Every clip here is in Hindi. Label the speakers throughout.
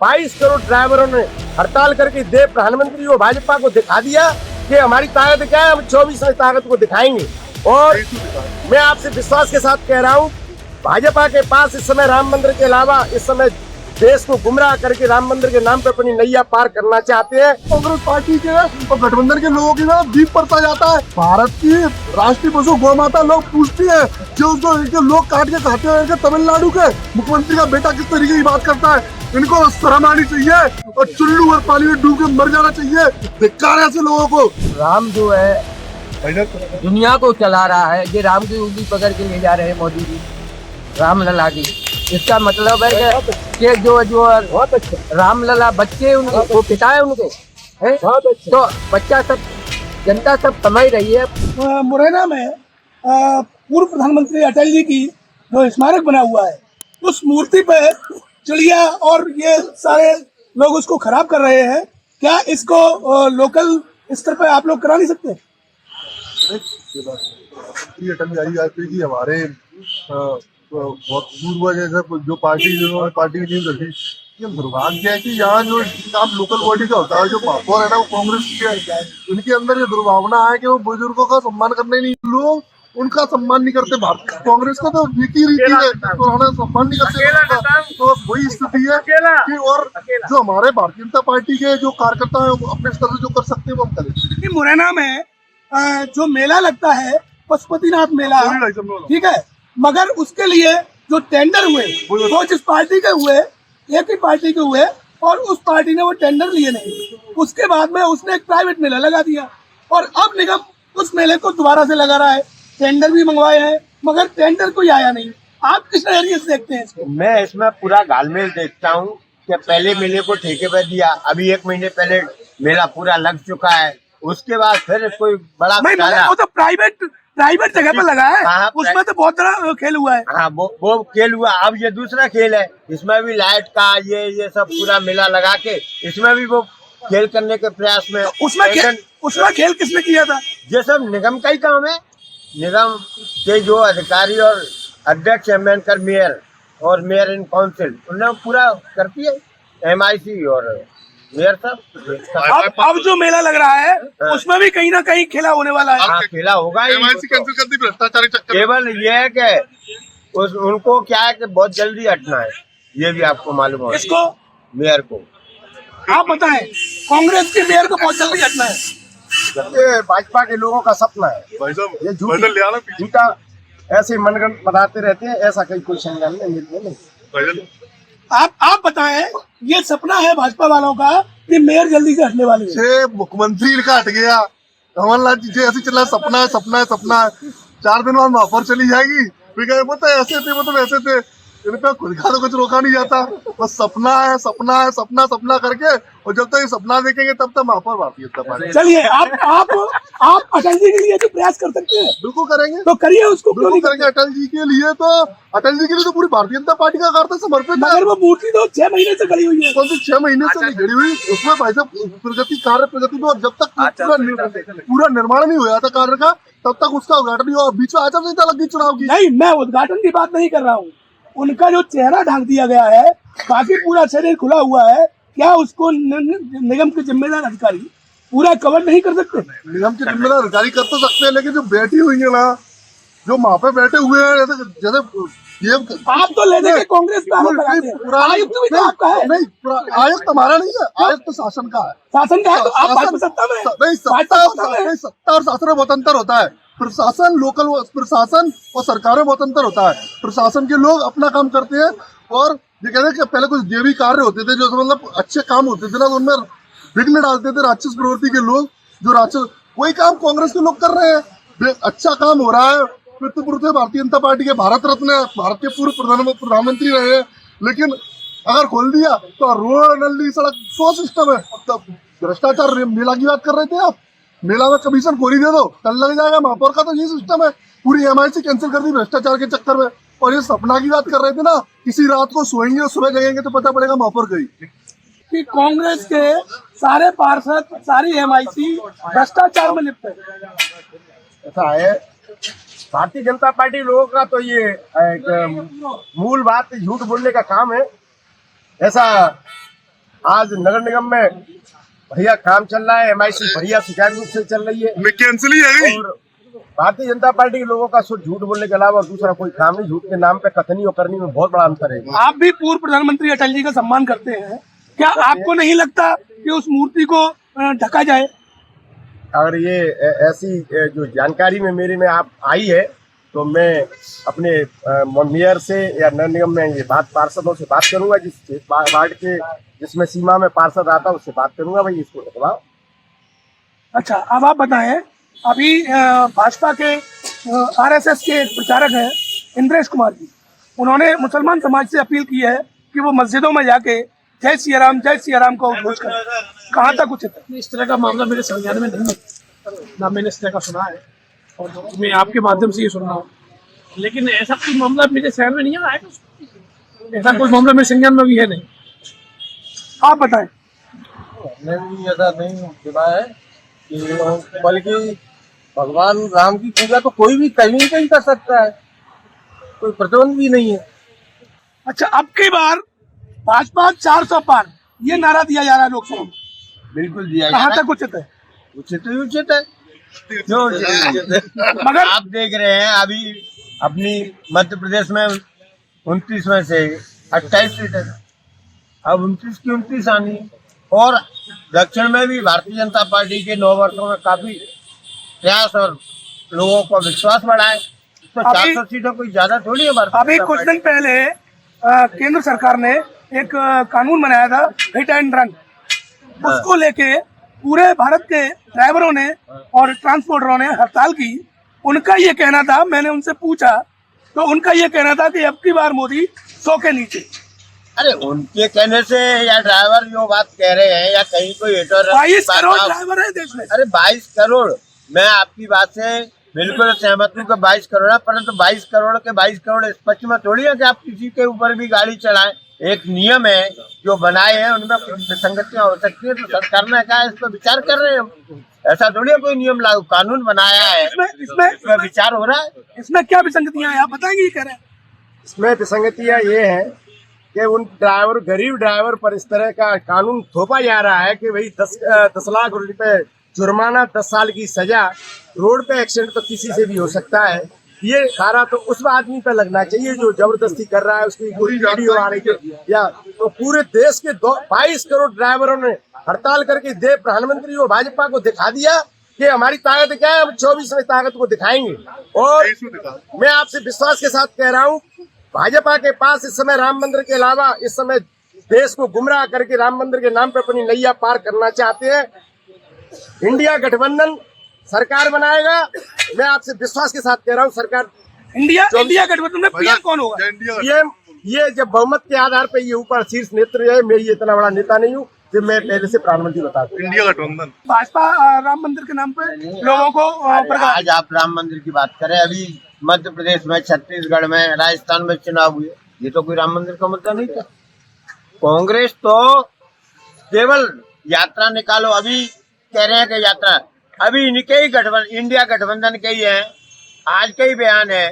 Speaker 1: 22 करोड़ ड्राइवरों ने हड़ताल करके देश प्रधानमंत्री को भाजपा को दिखा दिया कि हमारी ताकत क्या है, हम 24 में ताकत को दिखाएंगे। और मैं आपसे विश्वास के साथ कह रहा हूँ, भाजपा के पास इस समय राम मंदिर के अलावा इस समय देश को गुमराह करके राम मंदिर के नाम पर अपनी नैया पार करना चाहते हैं।
Speaker 2: कांग्रेस पार्टी के और गठबंधन के लोगों की ना दीप पड़ता जाता है। भारत की राष्ट्रीय पशु गौ माता लोग पूछती है, जो उसको इनके लोग काट के खाते हैं। इनके तमिलनाडु के मुख्यमंत्री का बेटा किस तरीके की बात करता है, इनको शर्म आनी चाहिए और चुल्लू और पानी में डूब के मर जाना चाहिए। धिक्कार है ऐसे लोगों को।
Speaker 3: राम जो है दुनिया को चला रहा है, ये राम की उंगली पकड़ के ले जा रहे हैं मोदी जी, रामलला की। इसका मतलब है कि जो रामलला बच्चे उनके वो पिता है उनके हैं, तो बच्चा सब जनता सब समझ रही है।
Speaker 4: मुरैना में पूर्व प्रधानमंत्री अटल जी की जो स्मारक बना हुआ है, उस मूर्ति पे चिड़िया और ये सारे लोग उसको खराब कर रहे हैं। क्या इसको लोकल स्तर पे आप लोग करा नहीं सकते?
Speaker 2: अटल जी हमारे बहुत पूर्व जैसे जो पार्टी की नींव रखी, ये दुर्भाग्य है कि यहाँ जो काम लोकल बॉडी का होता है, जो महापौर है ना वो कांग्रेस के, उनके अंदर ये दुर्भावना है कि वो बुजुर्गों का सम्मान करने नहीं, लोग उनका सम्मान नहीं करते। भारत कांग्रेस का तो रीति है, पुराना सम्मान नहीं करते। तो वही स्थिति है कि और जो हमारे भारतीय जनता पार्टी के जो कार्यकर्ता है अपने स्तर से जो कर सकते हैं वो हम करें।
Speaker 4: मुरैना में जो मेला लगता है पशुपतिनाथ मेला, ठीक है, मगर उसके लिए जो टेंडर हुए वो जिस पार्टी के हुए, एक ही पार्टी के हुए, और उस पार्टी ने वो टेंडर लिए नहीं। उसके बाद में उसने एक प्राइवेट मेला लगा दिया और अब निगम उस मेले को दोबारा से लगा रहा है। टेंडर भी मंगवाए हैं मगर टेंडर कोई आया नहीं। आप किस नजरिए से देखते हैं इसको?
Speaker 1: मैं इसमें पूरा घालमेल देखता हूँ कि पहले मेले को ठेके पर दिया, अभी 1 महीने पहले मेला पूरा लग चुका है, उसके बाद फिर कोई बड़ा
Speaker 4: वो तो प्राइवेट जगह पे लगा है, उसमें तो बहुत बड़ा खेल हुआ है।
Speaker 1: हाँ, वो खेल हुआ। अब ये दूसरा खेल है, इसमें भी लाइट का ये सब पूरा मेला लगा के इसमें भी वो खेल करने के प्रयास में।
Speaker 4: तो उसमें खेल किसने किया था?
Speaker 1: ये सब निगम का ही काम है। निगम के जो अधिकारी और अध्यक्ष है, मेनकर मेयर और मेयर इन काउंसिल, उन्हें पूरा करती है MIC और मेयर साहब।
Speaker 4: अब जो मेला लग रहा है उसमें भी कहीं ना कहीं खेला होने वाला है।
Speaker 1: हाँ, खेला होगा।
Speaker 2: भ्रष्टाचारी चक्कर
Speaker 1: केवल ये है कि उनको क्या है कि बहुत जल्दी हटना है, ये भी आपको मालूम है।
Speaker 4: इसको
Speaker 1: मेयर को
Speaker 4: आप बताएं, कांग्रेस के मेयर को बहुत जल्दी हटना है।
Speaker 1: ये भाजपा के लोगों का सपना है। ये झूठा ऐसे मनगढ़ंत बनाते रहते हैं, ऐसा कोई संज्ञान नहीं।
Speaker 4: आप बताएं, ये सपना है भाजपा वालों का कि मेयर जल्दी से हटने वाली है।
Speaker 2: मुख्यमंत्री का हट गया, कमलनाथ जी ऐसे चला, सपना है सपना है सपना है। 4 दिन बाद महापौर चली जाएगी, वो तो ऐसे थे, वो तो वैसे थे, इनका खुद का तो कुछ रोका नहीं जाता। बस सपना है सपना है सपना सपना करके, और जब तक ये सपना देखेंगे तब तक महापौर भारतीय जनता पार्टी।
Speaker 4: चलिए, आप अटल जी के लिए तो प्रयास कर सकते हैं।
Speaker 2: बिल्कुल करेंगे,
Speaker 4: तो करिए उसको।
Speaker 2: बिल्कुल करेंगे। अटल जी के लिए तो पूरी भारतीय जनता पार्टी का कार्य समर्पित है।
Speaker 4: मगर वो मूर्ति तो 6 महीने से खड़ी हुई है।
Speaker 2: कौन सी 6 महीने से नहीं खड़ी हुई? उसमें भाई साहब प्रगति तो जब तक पूरा निर्माण नहीं हुआ था कार्य का, तब तक उसका उद्घाटन नहीं हुआ। बीच में आचार संहिता लग गई चुनाव की।
Speaker 4: नहीं, मैं उद्घाटन की बात नहीं कर रहा हूँ। उनका जो चेहरा ढांक दिया गया है, बाकी पूरा शरीर खुला हुआ है, क्या उसको निगम के जिम्मेदार अधिकारी पूरा कवर नहीं कर सकते?
Speaker 2: निगम के जिम्मेदार अधिकारी कर तो सकते हैं, लेकिन जो बैठी हुई है ना, जो वहाँ पे बैठे हुए हैं, जैसे
Speaker 4: आप तो ले देंगे कांग्रेस पे आरोप लगाते हैं। आयुक्त भी तो आपका है।
Speaker 2: नहीं, आयुक्त हमारा नहीं है, आयुक्त तो शासन का है।
Speaker 4: शासन का है तो आप भाजपा सत्ता में
Speaker 2: नहीं, सत्ता और शासन में बहुत अंतर होता है। प्रशासन लोकल प्रशासन और सरकार में बहुत अंतर होता है। प्रशासन के लोग अपना काम करते हैं, और ये कहते हैं कि पहले कुछ देवी कार्य होते थे, जो मतलब अच्छे काम होते थे ना, तो उनमें विघ्न डालते थे राक्षस प्रवृत्ति के लोग। जो राक्षस, वही काम कांग्रेस के लोग कर रहे हैं। अच्छा काम हो रहा है। पितृपुरुष भारतीय जनता पार्टी के भारत रत्न, भारत के पूर्व प्रधानमंत्री रहे हैं, लेकिन अगर खोल दिया तो रोड नली सड़क 100 सिस्टम है। भ्रष्टाचार मेला की बात कर रहे थे आप, मेला में कमीशन खोरी दे दो, कल लग जाएगा। महापौर का तो ये सिस्टम है, पूरी MIC कैंसिल कर दी भ्रष्टाचार के चक्कर में। और ये सपना की बात कर रहे थे ना, किसी रात को सोएंगे और सुबह जगेंगे तो पता पड़ेगा महापौर गई।
Speaker 4: कि कांग्रेस के सारे पार्षद, सारी MIC भ्रष्टाचार में लिप्त है।
Speaker 1: ऐसा है, भारतीय जनता पार्टी लोगों का तो ये एक मूल बात झूठ बोलने का काम है। ऐसा आज नगर निगम में बढ़िया काम चल रहा है, MIC बढ़िया सुचारू रूप से चल रही है।
Speaker 2: कैंसिल ही है
Speaker 1: और भारतीय जनता पार्टी के लोगों का सिर्फ झूठ बोलने के अलावा और दूसरा कोई काम नहीं। झूठ के नाम पे कथनी और करनी में बहुत बड़ा अंतर है।
Speaker 4: आप भी पूर्व प्रधानमंत्री अटल जी का सम्मान करते हैं, क्या आपको नहीं लगता कि उस मूर्ति को ढका जाए?
Speaker 1: अगर ये ऐसी जो जानकारी में मेरे में आप आई है तो मैं अपने मेयर से या नगर निगम में ये बात पार्षदों से बात करूंगा, जिस वार्ड के जिसमें सीमा में पार्षद आता है उससे बात करूंगा भाई इसको ढकवाओ।
Speaker 4: अच्छा, अब आप बताएं, अभी भाजपा के RSS के एक प्रचारक हैं इंद्रेश कुमार जी, उन्होंने मुसलमान समाज से अपील की है कि वो मस्जिदों में जाके जय सिया राम का उद्घोष करें। कहाँ तक उचित है?
Speaker 5: इस तरह का मामला मेरे संज्ञान में नहीं है, ना मैंने इस तरह का सुना है और मैं आपके माध्यम से ये सुन रहा हूँ, लेकिन ऐसा कोई मामला मेरे शहर में नहीं आया है। ऐसा कोई मामला मेरे संज्ञान में भी है नहीं।
Speaker 4: आप बताएं।
Speaker 3: नहीं, ऐसा नहीं सुना है कि बल्कि भगवान राम की पूजा तो कोई भी कहीं कहीं कर सकता है, कोई प्रतिबंध भी नहीं है।
Speaker 4: अच्छा, अब की बार भाजपा 400 पार ये नारा दिया जा रहा है लोकसभा में,
Speaker 3: बिल्कुल दिया
Speaker 4: कहाँ तक उचित है?
Speaker 3: उचित ही उचित है। जो
Speaker 4: मगर
Speaker 3: आप देख रहे हैं अभी अपनी मध्य प्रदेश में 29 में से 28 सीटें, अब 29 की 29 आनी, और दक्षिण में भी भारतीय जनता पार्टी के 9 वर्षों में काफी प्रयास और लोगों को विश्वास बढ़ा है। तो 400 सीटें कोई ज्यादा थोड़ी है।
Speaker 4: अभी कुछ दिन पहले केंद्र सरकार ने एक कानून बनाया था हिट एंड रन, उसको लेके पूरे भारत के ड्राइवरों ने और ट्रांसपोर्टरों ने हड़ताल की। उनका ये कहना था, मैंने उनसे पूछा तो उनका ये कहना था कि अब की बार मोदी 100 के नीचे।
Speaker 3: अरे उनके कहने से या ड्राइवर जो बात कह रहे हैं या कहीं कोई हेटर
Speaker 4: 22 करोड़ ड्राइवर है देश में।
Speaker 3: अरे 22 करोड़, मैं आपकी बात से बिल्कुल सहमत हूँ कि 22 करोड़ है, परंतु 22 करोड़ के 22 करोड़ स्पष्ट में थोड़ी है कि आप किसी के ऊपर भी गाड़ी चलाएं। एक नियम है जो बनाए हैं, उनमें कुछ विसंगतियां हो सकती है, तो सरकार ने कहा इस पर विचार कर रहे हैं। ऐसा थोड़ी है कोई नियम लागू कानून बनाया है, इसमें विचार हो रहा है।
Speaker 4: इसमें क्या विसंगतियां हैं आप बताएंगे? ये कह रहे हैं
Speaker 1: इसमें विसंगतियां ये है कि उन ड्राइवर गरीब ड्राइवर पर इस तरह का कानून थोपा जा रहा है कि भाई 10 लाख रुपए जुर्माना, 10 साल की सजा, रोड पे एक्सीडेंट तो किसी से भी हो सकता है। ये सारा तो उस आदमी पे लगना चाहिए जो जबरदस्ती कर रहा है, उसकी कोई वीडियो आ रही है या तो पूरे देश के 22 करोड़ ड्राइवरों ने हड़ताल करके देश प्रधानमंत्री और भाजपा को दिखा दिया कि हमारी ताकत क्या है, हम 24 में ताकत को दिखाएंगे। और मैं आपसे विश्वास के साथ कह रहा हूँ, भाजपा के पास इस समय राम मंदिर के अलावा इस समय देश को गुमराह करके राम मंदिर के नाम पर अपनी नैया पार करना चाहते हैं। इंडिया गठबंधन सरकार बनाएगा, मैं आपसे विश्वास के साथ कह रहा हूँ। सरकार
Speaker 4: इंडिया गठबंधन में पीएम कौन होगा?
Speaker 1: पीएम ये जब बहुमत के आधार पर ये ऊपर शीर्ष नेतृत्व है, मैं ये इतना बड़ा नेता नहीं हूँ कि मैं पहले से प्रधानमंत्री बता दूं।
Speaker 2: इंडिया गठबंधन
Speaker 4: भाजपा राम मंदिर के नाम पे लोगों को
Speaker 3: आज आप राम मंदिर की बात करें, अभी मध्य प्रदेश में, छत्तीसगढ़ में, राजस्थान में चुनाव हुए, ये तो कोई राम मंदिर का मुद्दा नहीं था। कांग्रेस तो केवल यात्रा निकालो, अभी कह रहे हैं कि यात्रा, अभी इनके ही गठबंधन, इंडिया गठबंधन के ही है, आज के ही बयान है,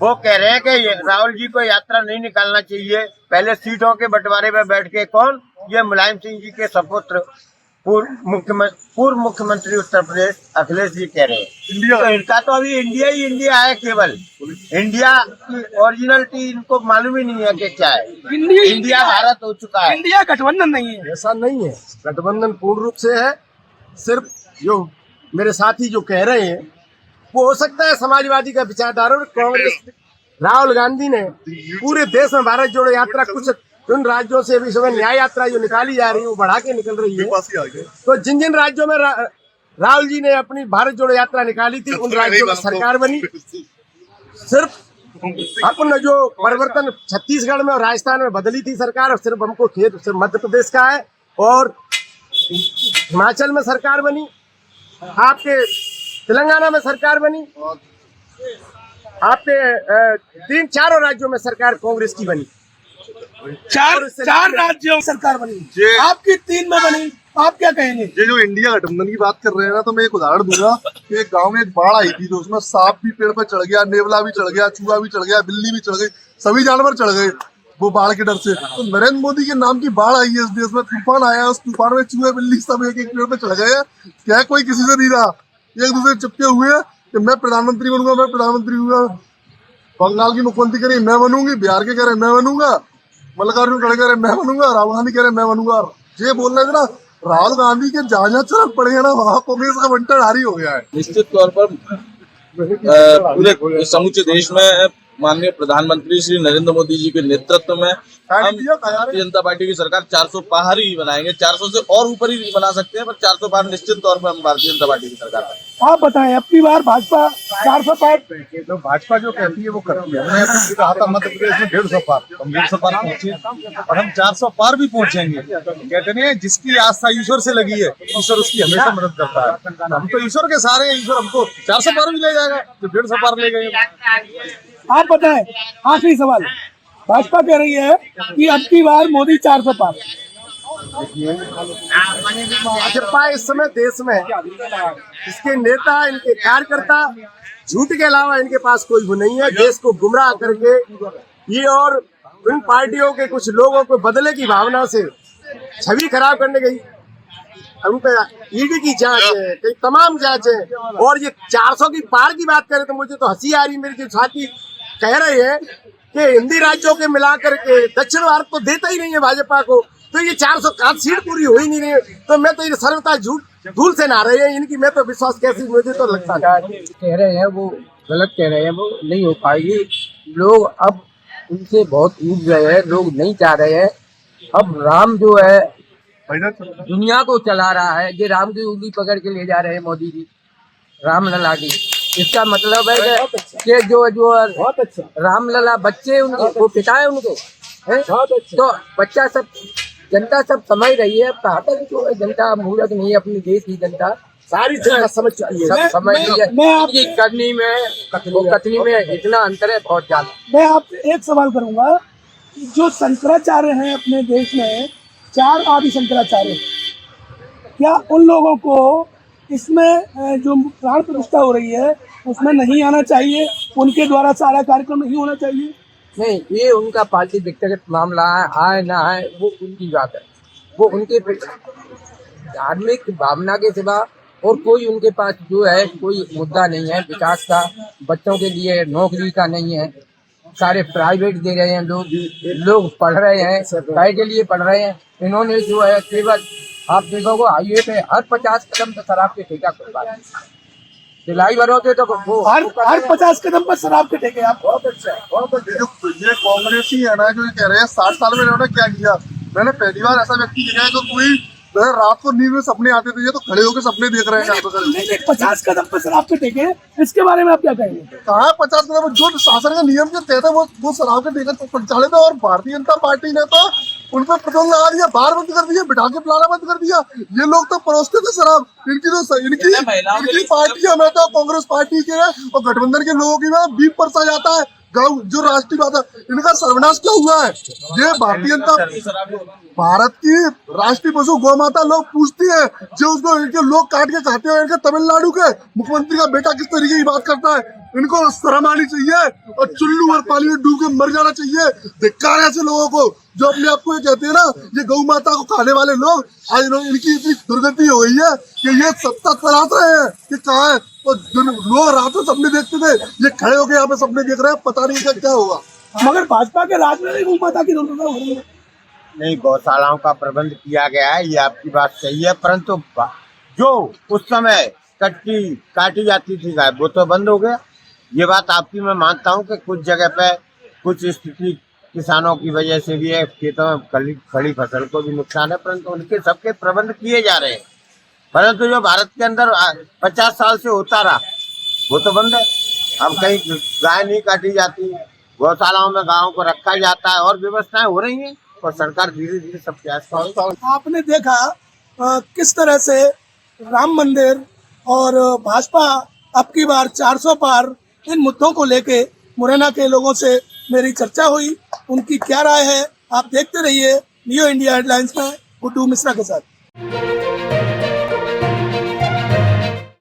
Speaker 3: वो कह रहे हैं कि राहुल जी को यात्रा नहीं निकालना चाहिए। पहले सीटों के बंटवारे में बैठ के कौन, ये मुलायम सिंह जी के सपुत्र पूर्व मुख्यमंत्री उत्तर प्रदेश अखिलेश जी कह रहे हैं। तो इनका तो अभी इंडिया ही इंडिया है, केवल इंडिया की ओरिजिनलिटी इनको मालूम ही नहीं है कि क्या है। इंडिया भारत हो चुका है,
Speaker 4: इंडिया गठबंधन नहीं है।
Speaker 1: ऐसा नहीं है, गठबंधन पूर्ण रूप से है। सिर्फ जो मेरे साथी जो कह रहे हैं वो हो सकता है समाजवादी का विचारधारा, और कांग्रेस राहुल गांधी ने पूरे देश में भारत जोड़ो यात्रा, कुछ उन राज्यों से भी समय न्याय यात्रा जो निकाली जा रही है वो बढ़ा के निकल रही है। तो जिन जिन राज्यों में राहुल जी ने अपनी भारत जोड़ो यात्रा निकाली थी, उन राज्यों में सरकार बनी। सिर्फ अपन जो परिवर्तन छत्तीसगढ़ में और राजस्थान में बदली थी सरकार, और सिर्फ हमको खेद सिर्फ मध्य प्रदेश का है, और हिमाचल में सरकार बनी, आपके तेलंगाना में सरकार बनी, आपके 3-4 राज्यों में सरकार कांग्रेस की बनी।
Speaker 4: चार राज्यों में सरकार बनी, आपकी 3 में बनी। आप क्या कहेंगे?
Speaker 2: ये जो इंडिया गठबंधन की बात कर रहे हैं ना, तो मैं एक उदाहरण दूंगा कि एक गांव में एक बाढ़ आई थी, तो उसमें सांप भी पेड़ पर चढ़ गया, नेवला भी चढ़ गया, चूहा भी चढ़ गया, बिल्ली भी चढ़ गई, सभी जानवर चढ़ गए। वो बाढ़ के डर से। तो नरेंद्र मोदी के नाम की बाढ़ आई है इस देश में, तूफान आया, उस तूफान में चूहे बिल्ली सब एक पेड़ पे चढ़ गए। क्या कोई किसी से नहीं रहा, एक दूसरे चिपके हुए कि मैं प्रधानमंत्री बनूंगा, मैं प्रधानमंत्री बनूंगा। बंगाल की मुख्यमंत्री कह रही मैं बनूंगी, बिहार के कह रहे मैं बनूंगा, मल्लिकार्जुन खड़गे कह रहे मैं बनूंगा, राहुल गांधी कह रहे मैं बनूंगा। ये बोल रहे थे ना, राहुल गांधी के जहाँ चरण पड़े हैं ना, वहाँ कांग्रेस का बंटा भारी हो गया है।
Speaker 6: निश्चित तौर पर पूरे समूचे देश में माननीय प्रधानमंत्री श्री नरेंद्र मोदी जी के नेतृत्व में हम भारतीय जनता पार्टी की सरकार 400 पार ही बनाएंगे। 400 से और ऊपर ही बना सकते हैं, पर 400 पार निश्चित तौर पर हम भारतीय जनता पार्टी की सरकार है।
Speaker 4: आप बताएं, अब की बार भाजपा 400 पार?
Speaker 2: तो भाजपा जो कहती है वो करती है। मैंने कहा था मध्य प्रदेश में 150 पार, हम 150 पार पहुंचे और हम 400 पार भी पहुंचेंगे। कहते नहीं, जिसकी आस्था ईश्वर से लगी है, ईश्वर उसकी हमेशा मदद करता है। हम तो ईश्वर के सहारे हैं, ईश्वर हमको 400 पार भी ले जाएगा, तो 150 पार ले गए।
Speaker 4: आप बताएं, आखिरी सवाल, भाजपा कह रही है कि अब की बार मोदी 400 पार।
Speaker 1: भाजपा इस समय देश में इसके नेता, इनके कार्यकर्ता, झूठ के अलावा इनके पास कोई वो नहीं है। देश को गुमराह करके ये और इन पार्टियों के कुछ लोगों को बदले की भावना से छवि खराब करने गई। उन पे ईडी की जांच है, कई तमाम जांच है, और ये 400 की पार की बात करें तो मुझे तो हंसी आ रही। मेरे जो साथी कह रहे हैं कि हिंदी राज्यों के मिलाकर के दक्षिण भारत को देता ही नहीं है भाजपा को, तो ये 400 का सीट पूरी हो ही नहीं रही। तो मैं तो ये सर्वथा झूठ धूल से ना रहे हैं इनकी, मैं तो विश्वास कैसे, मुझे तो लगता है
Speaker 3: कह रहे हैं वो गलत कह रहे हैं, वो नहीं हो पाएगी। लोग अब उनसे बहुत ऊब गए हैं, लोग नहीं चाह रहे हैं। अब राम जो है दुनिया को चला रहा है, ये राम की उंगली पकड़ के ले जा रहे हैं मोदी जी, राम लला की। इसका मतलब है कि जो रामलला बच्चे उनके, वो पिता है उनके हैं, तो बच्चा सब, जनता सब समझ रही है। कहा था कि जो जनता मूर्ख नहीं है, अपने देश की जनता
Speaker 1: सारी जनता समझ चुकी है,
Speaker 3: सब समझ रही है। उनकी करनी में कथनी में इतना अंतर है, बहुत ज्यादा।
Speaker 4: मैं आपसे एक सवाल करूंगा, जो शंकराचार्य हैं अपने देश में, 4 आदि शंकराचार्य, क्या उन लोगों को इसमें जो प्राण प्रतिष्ठा हो रही है उसमें नहीं आना चाहिए? उनके द्वारा सारा कार्यक्रम नहीं होना चाहिए?
Speaker 3: नहीं, ये उनका पार्टी व्यक्तिगत मामला है, आए ना आए वो उनकी बात है। वो उनके धार्मिक भावना के सिवा और कोई उनके पास जो है कोई मुद्दा नहीं है विकास का, बच्चों के लिए नौकरी का नहीं है। सारे प्राइवेट दे रहे हैं, लोग पढ़ रहे हैं, काय के लिए पढ़ रहे हैं। इन्होंने जो है केवल, आप देखोगे हाईवे पे हर 50 कदम पे शराब के ठेका खुलवा दिलाई भरोगे तो वो
Speaker 4: हर 50 कदम पर शराब के ठेके। आप बहुत अच्छा है, बहुत अच्छा।
Speaker 2: ये कांग्रेस ही है ना जो कह रहे हैं 60 साल में इन्होंने क्या किया। मैंने पहली बार ऐसा व्यक्ति देखा है जो कोई रात को नींद में सपने आते थे, ये तो खड़े होकर सपने देख रहे हैं।
Speaker 4: 50 कदम पर शराब के ठेके, इसके बारे में आप क्या कहेंगे?
Speaker 2: कहा 50 कदम, जो शासन के नियम के तहत है वो शराब के ठेके संचालित है। और भारतीय जनता पार्टी ने तो उन पर प्रतिबंध लगा दिया, बाहर बंद कर दिया, बिठा के पिलाना बंद कर दिया। ये लोग तो परोसते थे शराब। इनकी पार्टी है, मैं तो कांग्रेस पार्टी के और गठबंधन के लोगों की ना बीप परसा जाता है। गाँव जो राष्ट्रीय बात है, इनका सर्वनाश क्या हुआ है? ये भारतीय जनता, भारत की राष्ट्रीय पशु गौ माता लोग पूछती है, जो उसको इनके लोग काट के खाते हैं। इनके तमिलनाडु के मुख्यमंत्री का बेटा किस तरीके की बात करता है, इनको शर्म आनी चाहिए और चुल्लू और पानी में डूब के मर जाना चाहिए। धिक्कार है ऐसे लोगों को जो अपने आप को ये कहते हैं ना, ये गौ माता को खाने वाले लोग। आज इनकी इतनी दुर्गति हो गई है कि ये सत्ता तलाश रहे हैं कि कहाँ है। और लोग रात में सपने देखते थे, ये खड़े होके यहाँ पे सपने देख रहे हैं, पता नहीं क्या होगा।
Speaker 4: मगर भाजपा के राज में गौ माता की दुर्दशा हो रही है।
Speaker 7: नहीं, गौशालाओं का प्रबंध किया गया है, ये आपकी बात सही है, परंतु जो उस समय काटी जाती थी गाय, वो तो बंद हो गया। ये बात आपकी मैं मानता हूँ कि कुछ जगह पे कुछ स्थिति किसानों की वजह से भी है, खेतों में खड़ी फसल को भी नुकसान है, परंतु उनके सबके प्रबंध किए जा रहे हैं। परंतु जो भारत के अंदर 50 साल से होता रहा वो तो बंद है। अब कहीं गाय नहीं काटी जाती, गौशालाओं में गायों को रखा जाता है और व्यवस्थाएं हो रही हैं, और सरकार धीरे धीरे सब प्रयास कर रही है।
Speaker 4: आपने देखा किस तरह से राम मंदिर और भाजपा अब की बार 400 पार, इन मुद्दों को लेके मुरैना के लोगों से मेरी चर्चा हुई। उनकी क्या राय है आप देखते रहिए नियो इंडिया हेडलाइंस में गुड्डू मिश्रा के साथ।